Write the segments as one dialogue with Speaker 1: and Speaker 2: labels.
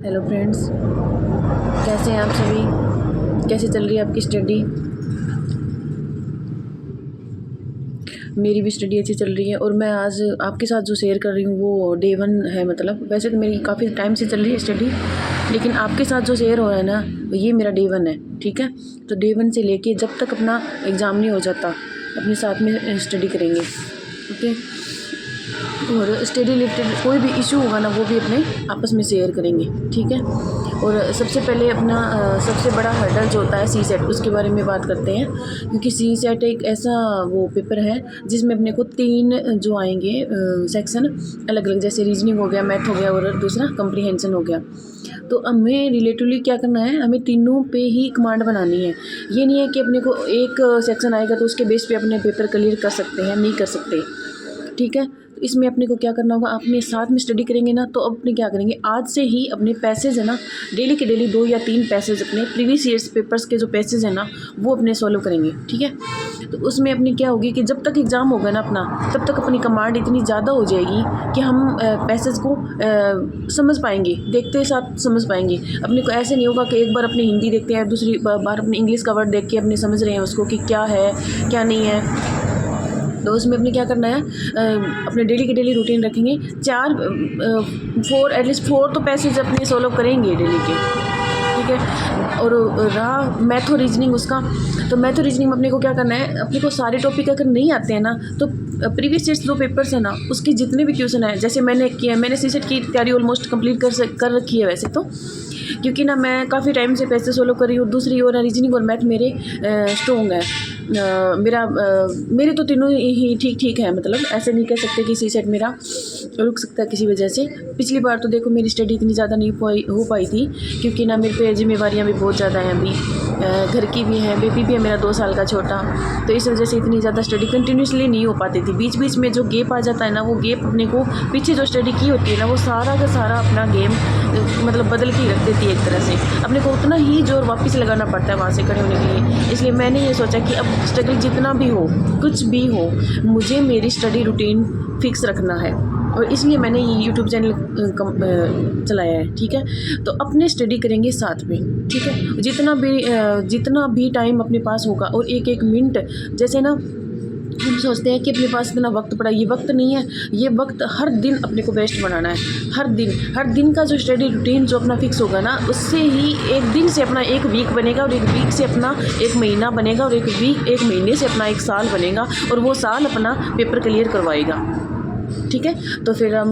Speaker 1: Hello friends, कैसे हैं आप सभी। कैसे चल रही है आपकी स्टडी। मेरी भी स्टडी अच्छी चल रही है और मैं आज आपके साथ जो शेयर कर रही हूँ वो डे 1 है। मतलब वैसे तो मेरी काफ़ी टाइम से चल रही है स्टडी, लेकिन आपके साथ जो शेयर हो रहा है ना, ये मेरा डे 1 है। ठीक है, तो डे 1 से लेके जब तक अपना एग्ज़ाम नहीं हो जाता अपने साथ में स्टडी करेंगे। ओके, और स्टडी रिलेटेड कोई भी इशू होगा ना वो भी अपने आपस में शेयर करेंगे। ठीक है, और सबसे पहले अपना सबसे बड़ा हर्डल जो होता है सी सेट, उसके बारे में बात करते हैं। क्योंकि सी सेट एक ऐसा वो पेपर है जिसमें अपने को 3 जो आएंगे सेक्शन अलग अलग, जैसे रीजनिंग हो गया, मैथ हो गया और दूसरा कम्प्रीहेंशन हो गया। तो हमें रिलेटिवली क्या करना है, हमें तीनों पे ही कमांड बनानी है। ये नहीं है कि अपने को एक सेक्शन आएगा तो उसके बेस पे अपने पेपर क्लियर कर सकते हैं, नहीं कर सकते। ठीक है, तो इसमें अपने को क्या करना होगा, अपने साथ में स्टडी करेंगे ना, तो अपने क्या करेंगे, आज से ही अपने पैसेज है ना, डेली के डेली 2 या 3 पैसेज अपने प्रीवियस ईयर्स पेपर्स के जो पैसेज है ना वो अपने सॉल्व करेंगे। ठीक है, तो उसमें अपनी क्या होगी कि जब तक एग्ज़ाम होगा ना अपना, तब तक अपनी कमांड इतनी ज़्यादा हो जाएगी कि हम पैसेज को समझ पाएंगे, देखते साथ समझ पाएंगे। अपने को ऐसे नहीं होगा कि एक बार अपनी हिंदी देखते हैं, दूसरी बार अपने इंग्लिश का वर्ड देख के अपने समझ रहे हैं उसको कि क्या है क्या नहीं है। तो उसमें अपने क्या करना है, अपने डेली के डेली रूटीन रखेंगे। 4 एटलीस्ट 4 तो पैसेज अपने सॉल्व करेंगे डेली के। ठीक है, और रहा मैथ और रीजनिंग उसका, तो मैथ और रीजनिंग में अपने को क्या करना है, अपने को सारे टॉपिक अगर नहीं आते हैं ना, तो प्रीवियस ईयर्स जो पेपर्स है ना उसके जितने भी क्वेश्चन है, जैसे मैंने किया, मैंने सीसेट की तैयारी ऑलमोस्ट कंप्लीट कर रखी है वैसे तो, क्योंकि ना मैं काफ़ी टाइम से पैसे सोल्व कर रही हूँ। दूसरी ओर रीजनिंग और मैथ मेरे स्ट्रॉन्ग है। मेरे तो तीनों ही ठीक ठीक है, मतलब ऐसे नहीं कह सकते कि सी सेट मेरा रुक सकता है किसी वजह से। पिछली बार तो देखो मेरी स्टडी इतनी ज़्यादा नहीं हो पाई थी, क्योंकि ना मेरे पे जिम्मेवारियाँ भी बहुत ज़्यादा हैं अभी, घर की भी है, बेबी भी है मेरा 2 साल का छोटा, तो इस वजह से इतनी ज़्यादा स्टडी कंटिन्यूसली नहीं हो पाती थी। बीच बीच में जो गैप आ जाता है ना, वो गैप अपने को पीछे जो स्टडी की होती है ना, वो सारा का सारा अपना गेम मतलब बदल के ही रख देती है एक तरह से। अपने को उतना ही जोर वापस लगाना पड़ता है वहाँ से खड़े होने के लिए। इसलिए मैंने ये सोचा कि अब स्ट्रगल जितना भी हो, कुछ भी हो, मुझे मेरी स्टडी रूटीन फिक्स रखना है, और इसलिए मैंने ये यूट्यूब चैनल चलाया है। ठीक है, तो अपने स्टडी करेंगे साथ में। ठीक है, जितना भी टाइम अपने पास होगा, और एक एक मिनट, जैसे ना हम सोचते हैं कि अपने पास इतना वक्त पड़ा, ये वक्त नहीं है, ये वक्त हर दिन अपने को बेस्ट बनाना है। हर दिन का जो स्टडी रूटीन जो अपना फिक्स होगा ना, उससे ही एक दिन से अपना एक वीक बनेगा, और एक वीक से अपना एक महीना बनेगा, और एक महीने से अपना एक साल बनेगा, और वो साल अपना पेपर क्लियर करवाएगा। ठीक है, तो फिर हम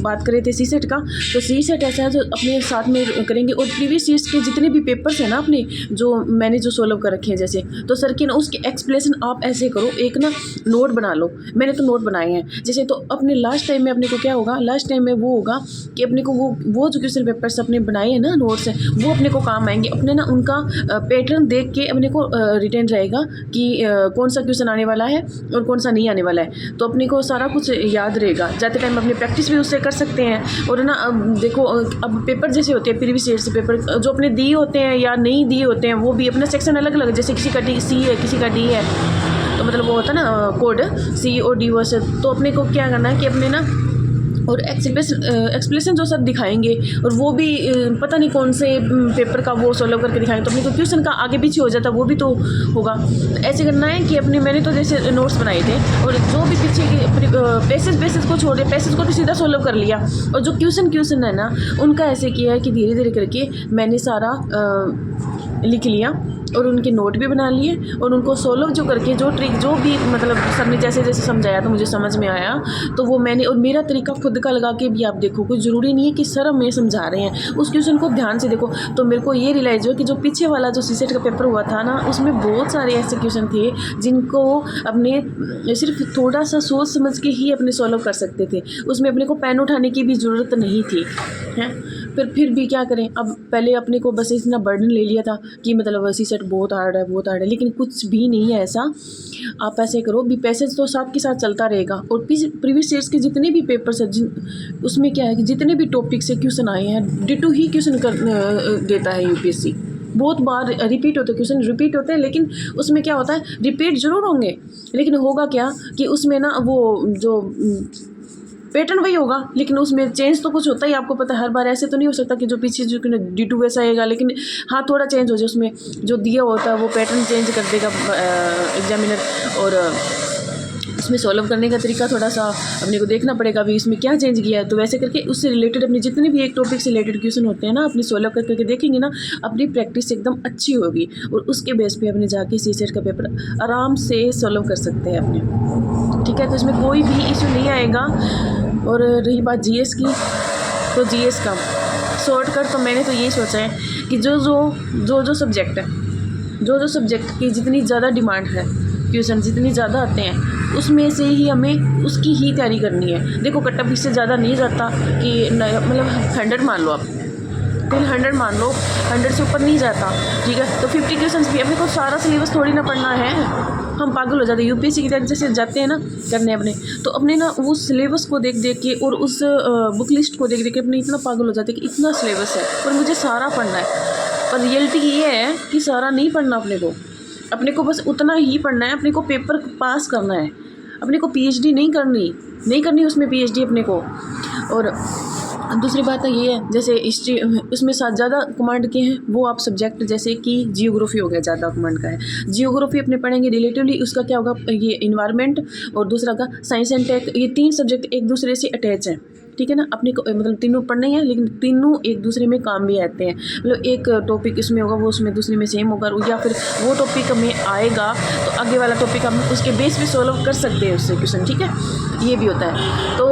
Speaker 1: बात कर रहे थे सी सेट का। तो सी सेट ऐसा है जो अपने साथ में करेंगे, और प्रीवियस ईयर्स के जितने भी पेपर्स हैं ना अपने, जो मैंने जो सोल्व कर रखे हैं, जैसे तो सर के ना उसके एक्सप्लेनेशन आप ऐसे करो, एक ना नोट बना लो। मैंने तो नोट बनाए हैं जैसे, तो अपने लास्ट टाइम में अपने को क्या होगा, लास्ट टाइम में वो होगा कि अपने को वो जो क्वेश्चन पेपर्स अपने बनाए हैं ना नोट्स हैं, वो अपने को काम आएंगे। अपने ना उनका पैटर्न देख के अपने को रिटेन रहेगा कि कौन सा क्वेश्चन आने वाला है और कौन सा नहीं आने वाला है, तो अपने को सारा कुछ याद रहेगा। जाते टाइम अपनी प्रैक्टिस भी उससे कर सकते हैं। और ना अब देखो, अब पेपर जैसे होते हैं, प्रीवियस ईयर से पेपर जो अपने दिए होते हैं या नहीं दिए होते हैं, वो भी अपना सेक्शन अलग अलग, जैसे किसी का सी है, किसी का डी है, तो मतलब वो होता है ना कोड सी और डी वर्स। तो अपने को क्या करना है कि अपने ना, और एक्सप्लेनेशन जो सर दिखाएंगे, और वो भी पता नहीं कौन से पेपर का वो सॉल्व करके दिखाएंगे, तो अपने को क्वेश्चन का आगे पीछे हो जाता है, वो भी तो होगा। ऐसे करना है कि मैंने तो जैसे नोट्स बनाए थे, और जो भी पीछे के पैसेज को छोड़े, पैसेज को तो सीधा सॉल्व कर लिया, और जो क्वेश्चन है ना उनका ऐसे किया है कि धीरे धीरे करके मैंने सारा लिख लिया, और उनके नोट भी बना लिए, और उनको सोल्व जो करके जो ट्रिक जो भी मतलब सर ने जैसे जैसे समझाया तो मुझे समझ में आया, तो वो मैंने, और मेरा तरीका खुद का लगा के भी आप देखो, कुछ ज़रूरी नहीं है कि सर हमें समझा रहे हैं, उस क्वेश्चन को ध्यान से देखो। तो मेरे को ये रियलाइज़ हुआ कि जो पीछे वाला जो सीसेट का पेपर हुआ था ना, उसमें बहुत सारे ऐसे क्वेश्चन थे जिनको अपने सिर्फ थोड़ा सा सोच समझ के ही अपने सॉल्व कर सकते थे। उसमें अपने को पेन उठाने की भी ज़रूरत नहीं थी, हैं। फिर भी क्या करें, अब पहले अपने को बस इतना बर्डन ले लिया था कि मतलब सीसेट बहुत हार्ड है, लेकिन कुछ भी नहीं है ऐसा। आप ऐसे करो भी, पैसेज तो साथ के साथ चलता रहेगा, और प्रीवियस ईयर्स के जितने भी पेपर्स हैं उसमें क्या है कि जितने भी टॉपिक से क्वेश्चन आए हैं, डिटो ही क्वेश्चन देता है यूपीएससी। बहुत बार क्वेश्चन रिपीट होते हैं, लेकिन उसमें क्या होता है, रिपीट जरूर होंगे, लेकिन होगा क्या कि उसमें ना वो जो पैटर्न वही होगा, लेकिन उसमें चेंज तो कुछ होता ही, आपको पता है। हर बार ऐसे तो नहीं हो सकता कि जो पीछे जो D2 वैसा आएगा, लेकिन हाँ थोड़ा चेंज हो जाए, उसमें जो दिया होता है वो पैटर्न चेंज कर देगा एग्जामिनर, और उसमें सॉल्व करने का तरीका थोड़ा सा अपने को देखना पड़ेगा अभी इसमें क्या चेंज किया है। तो वैसे करके उससे रिलेटेड अपने जितने भी एक टॉपिक से रिलेटेड क्वेश्चन होते हैं ना, अपनी सॉल्व कर करके देखेंगे ना, अपनी प्रैक्टिस एकदम अच्छी होगी, और उसके बेस पे अपने जाके CSET का पेपर आराम से सॉल्व कर सकते हैं अपने, ठीक है। तो इसमें कोई भी इशू नहीं आएगा। और रही बात GS की, तो GS का शॉर्टकट तो मैंने तो यही सोचा है कि जो सब्जेक्ट है, जो सब्जेक्ट की जितनी ज़्यादा डिमांड है, क्वेश्चन जितनी ज़्यादा आते हैं, उसमें से ही हमें उसकी ही तैयारी करनी है। देखो कट ऑफ इससे ज़्यादा नहीं जाता कि मतलब 100 मान लो आप, फिर 100 मान लो, 100 से ऊपर नहीं जाता, ठीक है। तो 50 क्वेश्चन भी अपने को सारा सिलेबस थोड़ी ना पढ़ना है, हम पागल हो जाते हैं। UPSC की तैयारी जैसे जाते हैं ना करने अपने, तो अपने ना वो सिलेबस को देख देख के और उस बुक लिस्ट को देख देख के अपने इतना पागल हो जाते हैं कि इतना सिलेबस है और मुझे सारा पढ़ना है। पर रियलिटी ये है कि सारा नहीं पढ़ना अपने को बस उतना ही पढ़ना है, अपने को पेपर पास करना है, अपने को PhD नहीं करनी उसमें PhD अपने को। और दूसरी बात है ये है, जैसे हिस्ट्री उसमें साथ ज़्यादा कमांड के हैं वो आप सब्जेक्ट, जैसे कि जियोग्राफी हो गया, ज़्यादा कमांड का है। जियोग्राफी अपने पढ़ेंगे रिलेटिवली, उसका क्या होगा, ये इन्वायरमेंट और दूसरा का साइंस एंड टेक, ये 3 सब्जेक्ट एक दूसरे से अटैच हैं, ठीक है ना। अपने को मतलब तीनों पढ़ने हैं, लेकिन तीनों एक दूसरे में काम भी आते हैं। मतलब एक टॉपिक इसमें होगा वो उसमें दूसरे में सेम होगा, या फिर वो टॉपिक हमें आएगा तो आगे वाला टॉपिक हम उसके बेस पे सॉल्व कर सकते हैं उससे क्वेश्चन, ठीक है, ये भी होता है। तो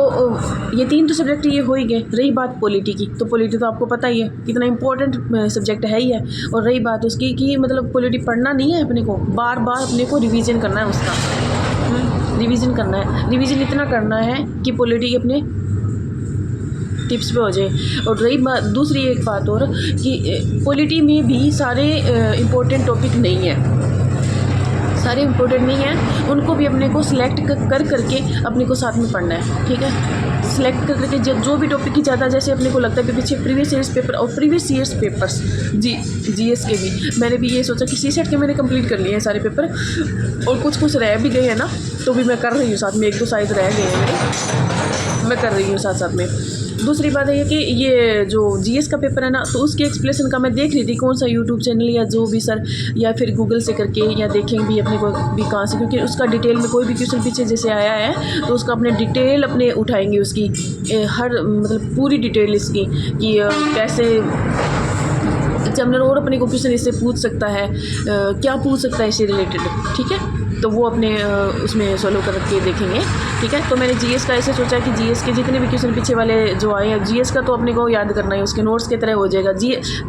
Speaker 1: ये 3 तो सब्जेक्ट ये हो ही गए। रही बात पॉलिटी की, तो पॉलिटी तो आपको पता ही है कितना इंपॉर्टेंट सब्जेक्ट है ही है। और रही बात उसकी कि मतलब पॉलिटी पढ़ना नहीं है अपने को, बार बार अपने को रिवीजन करना है उसका, रिवीजन करना है, रिवीजन इतना करना है कि पॉलिटी अपने टिप्स पे हो जाए। और रही बात दूसरी एक बात और कि पॉलिटी में भी सारे इम्पोर्टेंट टॉपिक नहीं है, सारे इम्पोर्टेंट नहीं हैं, उनको भी अपने को सिलेक्ट कर करके अपने को साथ में पढ़ना है, ठीक है। सिलेक्ट कर करके जो भी टॉपिक की ज़्यादा, जैसे अपने को लगता है कि पीछे प्रीवियस ईयर्स पेपर और प्रीवियस ईयर्स पेपर्स GS के भी मैंने भी ये सोचा कि CSET के मैंने कंप्लीट कर लिए हैं सारे पेपर, और कुछ रह भी गए हैं ना, तो भी मैं कर रही हूँ साथ में, 1-2 शायद रह गए हैं मेरे, मैं कर रही हूँ साथ में। दूसरी बात है कि ये जो GS का पेपर है ना, तो उसके एक्सप्लेनेशन का मैं देख रही थी कौन सा यूट्यूब चैनल या जो भी सर, या फिर गूगल से करके, या देखेंगे भी अपने को भी कहाँ से, क्योंकि उसका डिटेल में कोई भी क्वेश्चन पीछे जैसे आया है तो उसका अपने डिटेल अपने उठाएंगे उसकी, हर मतलब पूरी डिटेल इसकी कि कैसे एग्जामिनर और अपने को क्वेश्चन इससे पूछ सकता है, क्या पूछ सकता है इससे रिलेटेड, ठीक है। तो वो अपने उसमें सॉल्व करके देखेंगे, ठीक है। तो मैंने GS का ऐसे सोचा कि GS के जितने भी क्वेश्चन पीछे वाले जो आए हैं, GS का तो अपने को याद करना है, उसके नोट्स की तरह हो जाएगा।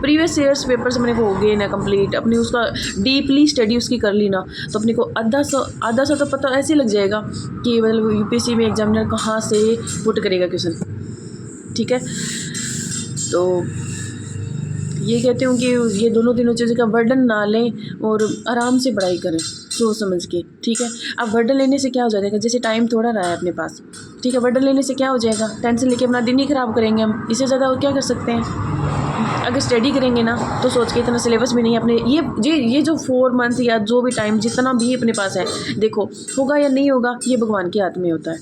Speaker 1: प्रीवियस ईयर्स पेपर्स अपने को हो गए ना कंप्लीट, अपने उसका डीपली स्टडी उसकी कर ली ना, तो अपने को आधा सा तो पता ऐसे लग जाएगा कि मतलब UPSC में एग्जामिनर कहाँ से पुट करेगा क्वेश्चन, ठीक है। तो ये कहते हूँ कि ये दोनों तीनों चीज़ों का बर्डन ना लें और आराम से पढ़ाई करें सोच समझ के, ठीक है। अब बर्डन लेने से क्या हो जाएगा, जैसे टाइम थोड़ा रहा है अपने पास, ठीक है, बर्डन लेने से क्या हो जाएगा, टेंशन लेके अपना दिन ही ख़राब करेंगे हम, इससे ज़्यादा और क्या कर सकते हैं। अगर स्टडी करेंगे ना तो सोच के इतना सिलेबस भी नहीं अपने ये जो 4 मंथ या जो भी टाइम जितना भी अपने पास है, देखो होगा या नहीं होगा ये भगवान के हाथ में होता है,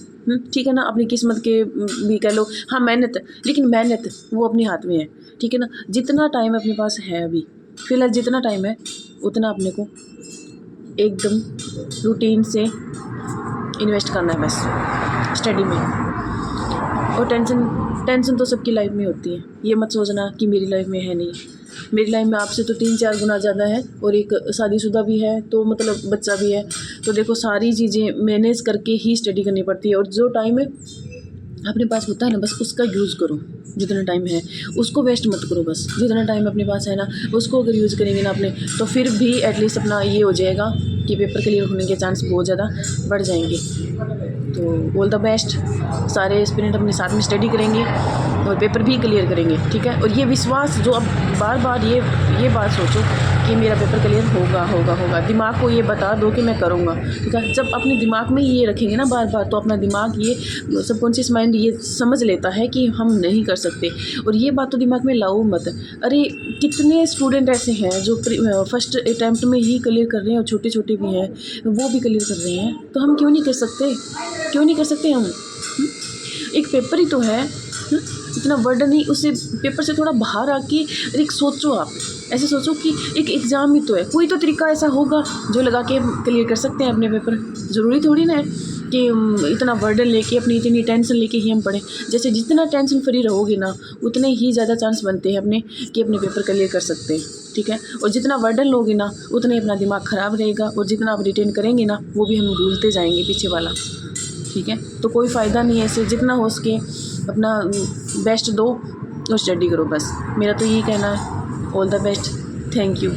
Speaker 1: ठीक है ना। अपनी किस्मत के भी कह लो, हाँ मेहनत, लेकिन मेहनत वो अपने हाथ में है, ठीक है ना। जितना टाइम अपने पास है अभी फ़िलहाल, जितना टाइम है उतना अपने को एकदम रूटीन से इन्वेस्ट करना है बस स्टडी में। और टेंशन तो सबकी लाइफ में होती है, ये मत सोचना कि मेरी लाइफ में है नहीं, मेरी लाइफ में आपसे तो 3-4 गुना ज़्यादा है, और एक शादीशुदा भी है, तो मतलब बच्चा भी है, तो देखो सारी चीज़ें मैनेज करके ही स्टडी करनी पड़ती है। और जो टाइम है अपने पास होता है ना, बस उसका यूज़ करो, जितना टाइम है उसको वेस्ट मत करो, बस जितना टाइम अपने पास है ना उसको अगर यूज़ करेंगे ना अपने, तो फिर भी एटलीस्ट अपना ये हो जाएगा कि पेपर क्लियर होने के चांस बहुत ज़्यादा बढ़ जाएंगे। तो ऑल द बेस्ट, सारे एस्पिरेंट अपने साथ में स्टडी करेंगे और पेपर भी क्लियर करेंगे, ठीक है। और ये विश्वास जो अब बार बार ये बात सोचो कि मेरा पेपर क्लियर होगा, दिमाग को ये बता दो कि मैं करूँगा, ठीक है। जब अपने दिमाग में ये रखेंगे ना बार बार, तो अपना दिमाग ये सबकॉन्शियस माइंड ये समझ लेता है कि हम नहीं कर सकते। और ये बात तो दिमाग में लाओ मत। अरे कितने स्टूडेंट ऐसे हैं जो फर्स्ट अटैम्प्ट में ही क्लियर कर रहे हैं, और छोटे छोटे भी हैं वो भी क्लियर कर रहे हैं, तो हम क्यों नहीं कर सकते हम। एक पेपर ही तो है। इतना बर्डन नहीं, उससे पेपर से थोड़ा बाहर आके एक सोचो, आप ऐसे सोचो कि एक एग्ज़ाम ही तो है, कोई तो तरीका ऐसा होगा जो लगा के क्लियर कर सकते हैं अपने पेपर। ज़रूरी थोड़ी ना है कि इतना बर्डन लेके, अपनी इतनी टेंशन लेके ही हम पढ़ें। जैसे जितना टेंशन फ्री रहोगे ना, उतने ही ज़्यादा चांस बनते हैं अपने कि अपने पेपर क्लियर कर सकते हैं, ठीक है। और जितना बर्डन लोगे ना, उतना ही अपना दिमाग ख़राब रहेगा, और जितना आप रिटेन करेंगे ना, वो भी हम भूलते जाएंगे पीछे वाला, ठीक है। तो कोई फ़ायदा नहीं है ऐसे। जितना हो सके अपना बेस्ट दो और स्टडी करो, बस मेरा तो यही कहना है। All the best, thank you.